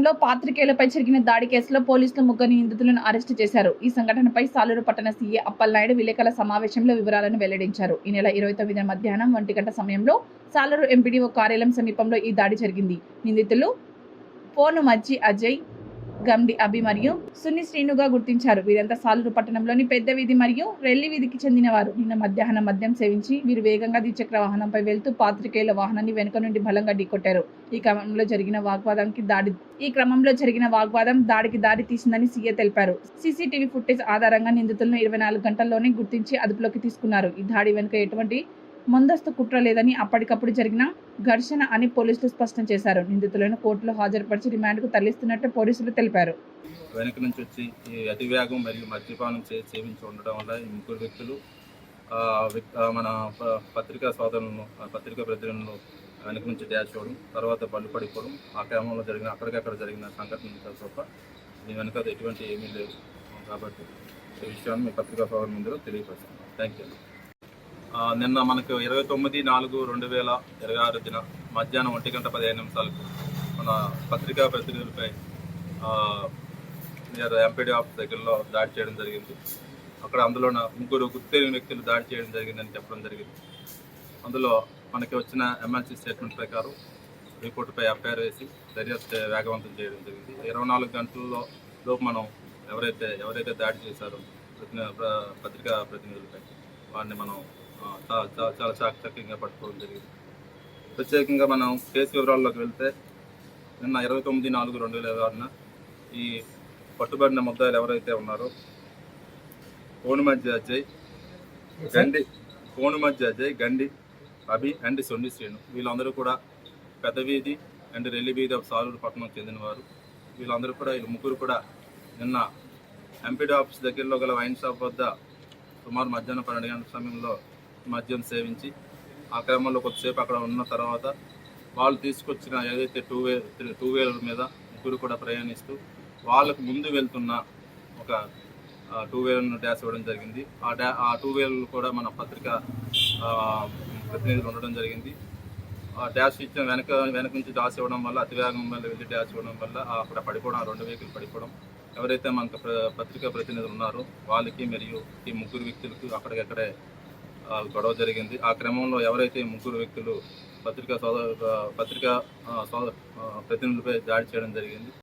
నియోజకవర్గంలో పాత్రికేయులపై జరిగిన దాడి కేసులో పోలీసులు ముగ్గురు నిందితులను అరెస్టు చేశారు. ఈ సంఘటనపై సాలూరు పట్టణ సీఏ అప్పలనాయుడు విలేకరుల సమావేశంలో వివరాలను వెల్లడించారు. ఈ నెల 29న మధ్యాహ్నం 1 గంట సమయంలో సాలూరు ఎంపీడీఓ కార్యాలయం సమీపంలో ఈ దాడి జరిగింది. నిందితులు పోనుమజ్జి అజయ్, గండి అభి మరియు సున్ని శ్రీనుగా గుర్తించారు. వీరంతా సాలూరు పట్టణంలోని పెద్ద వీధి మరియు రెల్లి వీధికి చెందినవారు. నిన్న మధ్యాహ్నం మద్యం సేవించి వీరు వేగంగా ద్విచక్ర వాహనంపై వెళ్తూ పాత్రికేయుల వాహనాన్ని వెనుక నుండి బలంగా ఢీకొట్టారు. ఈ క్రమంలో జరిగిన వాగ్వాదం దాడికి దారి తీసిందని సీఏ తెలిపారు. సీసీటీవీ ఫుటేజ్ ఆధారంగా నిందితులను 24 గంటల్లోనే గుర్తించి అదుపులోకి తీసుకున్నారు. ఈ దాడి వెనుక ఎటువంటి ముందస్తు కుట్ర లేదని, అప్పటికప్పుడు జరిగిన ఘర్షణ అని పోలీసులు స్పష్టం చేశారు. నిందితులను కోర్టులో హాజరుపరిచి రిమాండ్కు తరలిస్తున్నట్టు పోలీసులు తెలిపారు. వెనక నుంచి వచ్చి ఈ అతివేగం మరియు మద్యపానం సేవించి ఉండడం వల్ల ఈ ముగ్గురు వ్యక్తులు మన పత్రికా సోదరులను, పత్రికా ప్రతినిధులను వెనక నుంచి డ్యాష్ అవ్వడం, తర్వాత బండి పడిపోవడం, ఆ క్రమంలో అక్కడికక్కడ జరిగిన సంఘటన తప్ప దీని వెనక ఎటువంటి ఏమీ లేదు. కాబట్టి ఈ విషయాన్ని మీ పత్రికా సోదరుల ముందు తెలియపరుస్తాను. Thank you. నిన్న మనకు 29/4/2026 మధ్యాహ్నం 1:15 మన పత్రికా ప్రతినిధులపై ఎంపీడీ ఆఫీస్ దగ్గరలో దాడి చేయడం జరిగింది. అక్కడ అందులో ముగ్గురు గుర్తెరిగిన వ్యక్తులు దాడి చేయడం జరిగిందని చెప్పడం జరిగింది. అందులో మనకి వచ్చిన ఎమ్మెల్సీ స్టేట్మెంట్ ప్రకారం రిపోర్టుపై ఎఫ్ఐఆర్ వేసి దర్యాప్తు వేగవంతం చేయడం జరిగింది. 24 గంటల్లో లోపు మనం ఎవరైతే దాడి చేశారో పత్రికా ప్రతినిధులపై వాడిని మనం చాలా చాకచక్యంగా పట్టుకోవడం జరిగింది. ప్రత్యేకంగా మనం కేసు వివరాల్లోకి వెళ్తే నిన్న 29/4/2026 ఈ పట్టుబడిన ముద్దాయిలు ఎవరైతే ఉన్నారో పోనుమజ్జి అజయ్, గండి అభి అండ్ సొన్ని శ్రీను, వీళ్ళందరూ కూడా పెద్ద వీధి అండ్ రెల్లి వీధి ఆఫ్ సాలూరు పట్టణం చెందినవారు. వీళ్ళందరూ కూడా ఈ ముగ్గురు కూడా నిన్న ఎంపీడీ ఆఫీస్ దగ్గరలో గల వైన్ షాప్ వద్ద సుమారు మధ్యాహ్నం 12 గంటల సమయంలో మద్యం సేవించి ఆ క్రమంలో కొద్దిసేపు అక్కడ ఉన్న తర్వాత వాళ్ళు తీసుకొచ్చిన ఏదైతే టూ వీలర్ మీద ముగ్గురు కూడా ప్రయాణిస్తూ వాళ్ళకు ముందు వెళ్తున్న ఒక టూ వీలర్ను డ్యాష్ ఇవ్వడం జరిగింది. ఆ టూ వీలర్లు కూడా మన పత్రికా ప్రతినిధులు ఉండడం జరిగింది. ఆ డ్యాష్ ఇచ్చిన వెనక నుంచి డాష్ ఇవ్వడం వల్ల, అతివేగం వల్ల వెళ్ళి డ్యాష్ ఇవ్వడం వల్ల అక్కడ పడిపోవడం, 2 వెహికల్ పడిపోవడం, ఎవరైతే మనకు పత్రికా ప్రతినిధులు ఉన్నారో వాళ్ళకి మరియు ఈ ముగ్గురు వ్యక్తులకు అక్కడికక్కడే గొడవ జరిగింది. ఆ క్రమంలో ఎవరైతే ముగ్గురు వ్యక్తులు పత్రికా ప్రతినిధులపై దాడి చేయడం జరిగింది.